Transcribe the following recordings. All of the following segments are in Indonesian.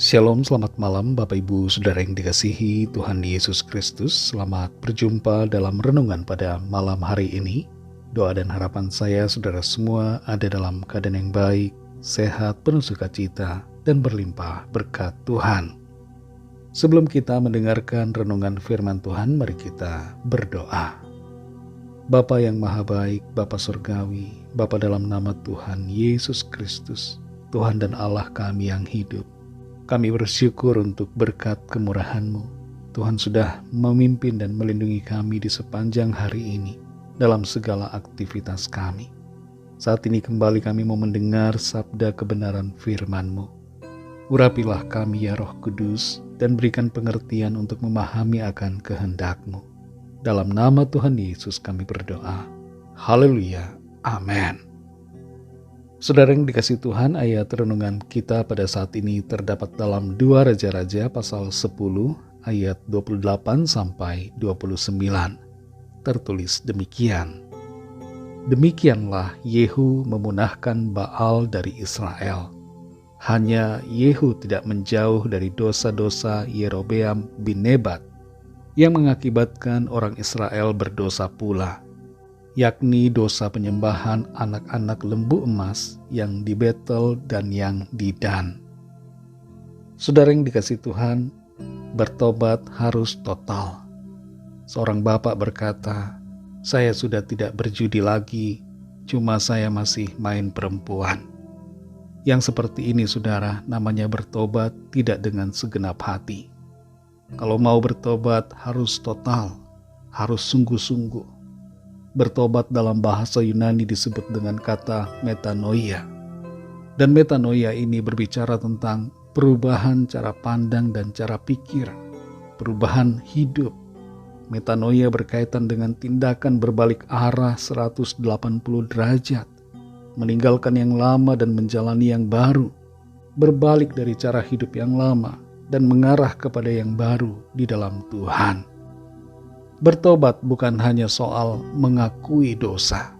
Shalom, selamat malam Bapak Ibu Saudara yang dikasihi Tuhan Yesus Kristus. Selamat berjumpa dalam renungan pada malam hari ini. Doa dan harapan saya saudara semua ada dalam keadaan yang baik, sehat, penuh sukacita, dan berlimpah berkat Tuhan. Sebelum kita mendengarkan renungan firman Tuhan, mari kita berdoa. Bapa yang maha baik, Bapa surgawi, Bapa dalam nama Tuhan Yesus Kristus, Tuhan dan Allah kami yang hidup, kami bersyukur untuk berkat kemurahan-Mu. Tuhan sudah memimpin dan melindungi kami di sepanjang hari ini dalam segala aktivitas kami. Saat ini kembali kami mau mendengar sabda kebenaran firman-Mu. Urapilah kami ya Roh Kudus dan berikan pengertian untuk memahami akan kehendak-Mu. Dalam nama Tuhan Yesus kami berdoa. Haleluya. Amin. Saudara yang dikasihi Tuhan, ayat renungan kita pada saat ini terdapat dalam 2 Raja-Raja pasal 10 ayat 28 sampai 29. Tertulis demikian. Demikianlah Yehu memunahkan Baal dari Israel. Hanya Yehu tidak menjauh dari dosa-dosa Yerobeam bin Nebat yang mengakibatkan orang Israel berdosa pula, yakni dosa penyembahan anak-anak lembu emas yang di Betel dan yang di Dan. Saudara yang dikasihi Tuhan, bertobat harus total. Seorang bapak berkata, "Saya sudah tidak berjudi lagi, cuma saya masih main perempuan." Yang seperti ini saudara, namanya bertobat tidak dengan segenap hati. Kalau mau bertobat harus total, harus sungguh-sungguh. Bertobat dalam bahasa Yunani disebut dengan kata metanoia. Dan metanoia ini berbicara tentang perubahan cara pandang dan cara pikir, perubahan hidup. Metanoia berkaitan dengan tindakan berbalik arah 180 derajat, meninggalkan yang lama dan menjalani yang baru, berbalik dari cara hidup yang lama dan mengarah kepada yang baru di dalam Tuhan. Bertobat bukan hanya soal mengakui dosa,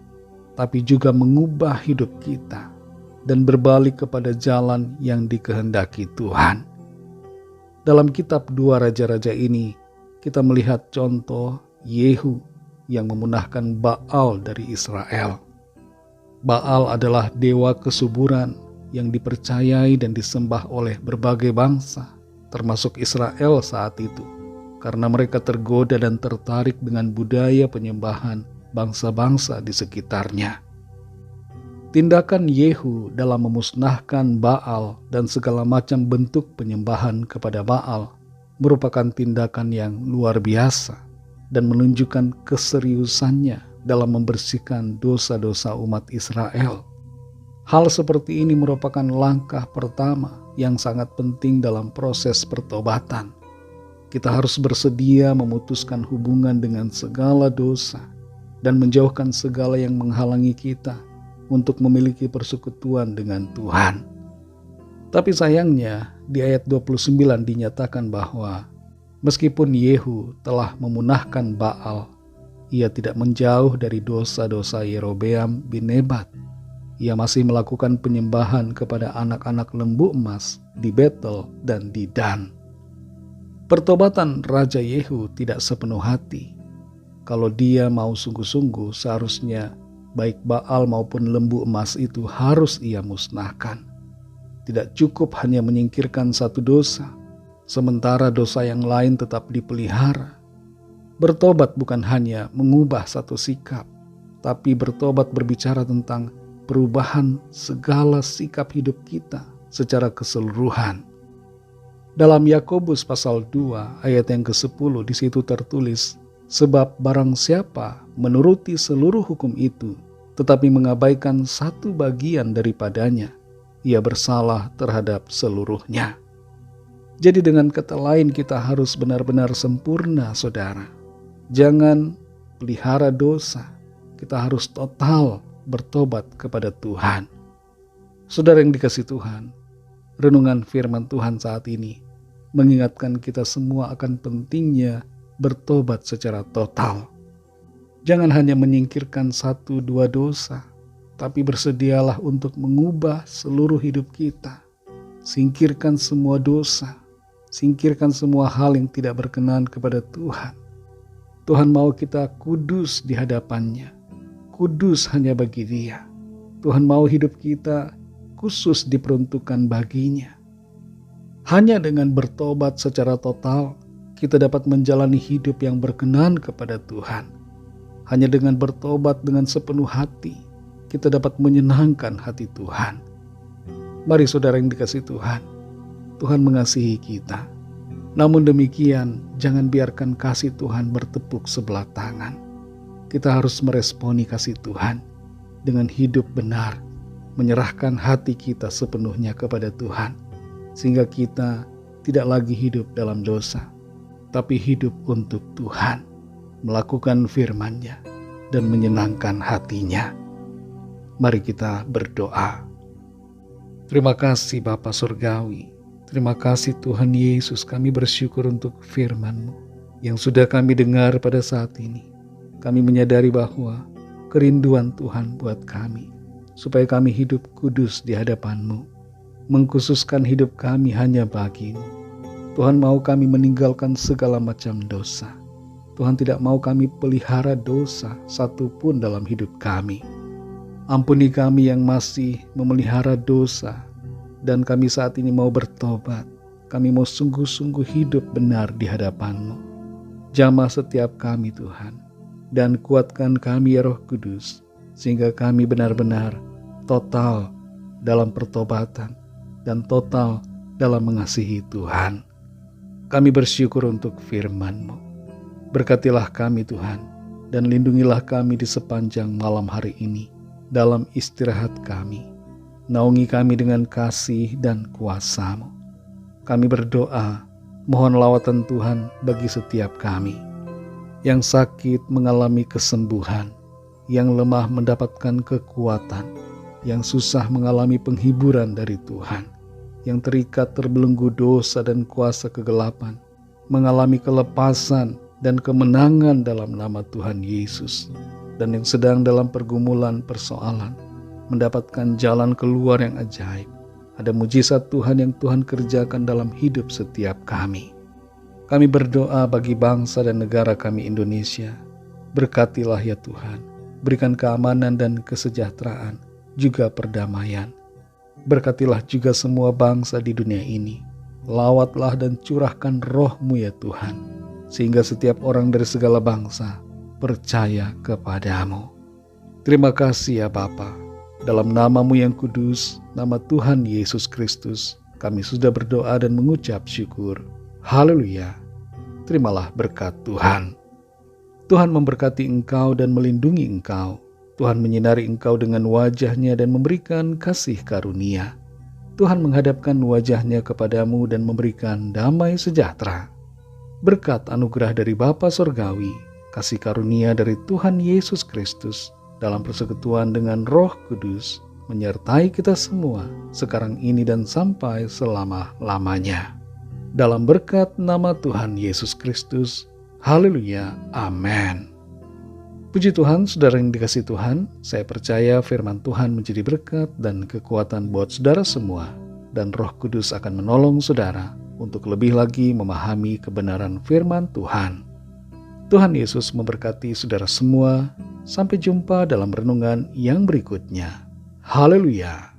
tapi juga mengubah hidup kita dan berbalik kepada jalan yang dikehendaki Tuhan. Dalam kitab 2 Raja-Raja ini, kita melihat contoh Yehu yang memunahkan Baal dari Israel. Baal adalah dewa kesuburan yang dipercayai dan disembah oleh berbagai bangsa, termasuk Israel saat itu, karena mereka tergoda dan tertarik dengan budaya penyembahan bangsa-bangsa di sekitarnya. Tindakan Yehu dalam memusnahkan Baal dan segala macam bentuk penyembahan kepada Baal merupakan tindakan yang luar biasa dan menunjukkan keseriusannya dalam membersihkan dosa-dosa umat Israel. Hal seperti ini merupakan langkah pertama yang sangat penting dalam proses pertobatan. Kita harus bersedia memutuskan hubungan dengan segala dosa dan menjauhkan segala yang menghalangi kita untuk memiliki persekutuan dengan Tuhan. Tapi sayangnya di ayat 29 dinyatakan bahwa meskipun Yehu telah memunahkan Baal, ia tidak menjauh dari dosa-dosa Yerobeam bin Nebat. Ia masih melakukan penyembahan kepada anak-anak lembu emas di Betel dan di Dan. Pertobatan Raja Yehu tidak sepenuh hati. Kalau dia mau sungguh-sungguh, seharusnya baik Baal maupun lembu emas itu harus ia musnahkan. Tidak cukup hanya menyingkirkan satu dosa, sementara dosa yang lain tetap dipelihara. Bertobat bukan hanya mengubah satu sikap, tapi bertobat berbicara tentang perubahan segala sikap hidup kita secara keseluruhan. Dalam Yakobus pasal 2 ayat yang ke-10 di situ tertulis, sebab barang siapa menuruti seluruh hukum itu tetapi mengabaikan satu bagian daripadanya, ia bersalah terhadap seluruhnya. Jadi dengan kata lain kita harus benar-benar sempurna saudara. Jangan pelihara dosa. Kita harus total bertobat kepada Tuhan. Saudara yang dikasihi Tuhan, renungan firman Tuhan saat ini mengingatkan kita semua akan pentingnya bertobat secara total. Jangan hanya menyingkirkan 1-2 dosa, tapi bersedialah untuk mengubah seluruh hidup kita. Singkirkan semua dosa, singkirkan semua hal yang tidak berkenan kepada Tuhan. Tuhan mau kita kudus di hadapannya, kudus hanya bagi Dia. Tuhan mau hidup kita khusus diperuntukkan baginya. Hanya dengan bertobat secara total, kita dapat menjalani hidup yang berkenan kepada Tuhan. Hanya dengan bertobat dengan sepenuh hati, kita dapat menyenangkan hati Tuhan. Mari saudara yang dikasihi Tuhan, Tuhan mengasihi kita. Namun demikian, jangan biarkan kasih Tuhan bertepuk sebelah tangan. Kita harus meresponi kasih Tuhan dengan hidup benar, menyerahkan hati kita sepenuhnya kepada Tuhan, sehingga kita tidak lagi hidup dalam dosa, tapi hidup untuk Tuhan, melakukan firman-Nya dan menyenangkan hati-Nya. Mari kita berdoa. Terima kasih Bapa Surgawi, terima kasih Tuhan Yesus, kami bersyukur untuk firman-Mu yang sudah kami dengar pada saat ini. Kami menyadari bahwa kerinduan Tuhan buat kami, supaya kami hidup kudus di hadapan-Mu, mengkhususkan hidup kami hanya bagi-Mu. Tuhan mau kami meninggalkan segala macam dosa. Tuhan tidak mau kami pelihara dosa satupun dalam hidup kami. Ampuni kami yang masih memelihara dosa, dan kami saat ini mau bertobat. Kami mau sungguh-sungguh hidup benar di hadapan-Mu. Jamah setiap kami Tuhan, dan kuatkan kami ya Roh Kudus, sehingga kami benar-benar total dalam pertobatan dan total dalam mengasihi Tuhan. Kami bersyukur untuk firman-Mu. Berkatilah kami Tuhan, dan lindungilah kami di sepanjang malam hari ini dalam istirahat kami. Naungi kami dengan kasih dan kuasa-Mu. Kami berdoa, mohon lawatan Tuhan bagi setiap kami. Yang sakit mengalami kesembuhan, yang lemah mendapatkan kekuatan, yang susah mengalami penghiburan dari Tuhan, yang terikat terbelenggu dosa dan kuasa kegelapan, mengalami kelepasan dan kemenangan dalam nama Tuhan Yesus, dan yang sedang dalam pergumulan persoalan, mendapatkan jalan keluar yang ajaib. Ada mujizat Tuhan yang Tuhan kerjakan dalam hidup setiap kami. Kami berdoa bagi bangsa dan negara kami Indonesia. Berkatilah ya Tuhan, berikan keamanan dan kesejahteraan, juga perdamaian. Berkatilah juga semua bangsa di dunia ini. Lawatlah dan curahkan roh-Mu ya Tuhan, sehingga setiap orang dari segala bangsa percaya kepadamu. Terima kasih ya Bapa. Dalam nama-Mu yang kudus, nama Tuhan Yesus Kristus, kami sudah berdoa dan mengucap syukur. Haleluya. Terimalah berkat Tuhan. Tuhan memberkati engkau dan melindungi engkau. Tuhan menyinari engkau dengan wajah-Nya dan memberikan kasih karunia. Tuhan menghadapkan wajah-Nya kepadamu dan memberikan damai sejahtera. Berkat anugerah dari Bapa Surgawi, kasih karunia dari Tuhan Yesus Kristus, dalam persekutuan dengan Roh Kudus, menyertai kita semua, sekarang ini dan sampai selama-lamanya. Dalam berkat nama Tuhan Yesus Kristus, haleluya, amin. Puji Tuhan, saudara yang dikasihi Tuhan, saya percaya firman Tuhan menjadi berkat dan kekuatan buat saudara semua, dan Roh Kudus akan menolong saudara untuk lebih lagi memahami kebenaran firman Tuhan. Tuhan Yesus memberkati saudara semua. Sampai jumpa dalam renungan yang berikutnya. Haleluya.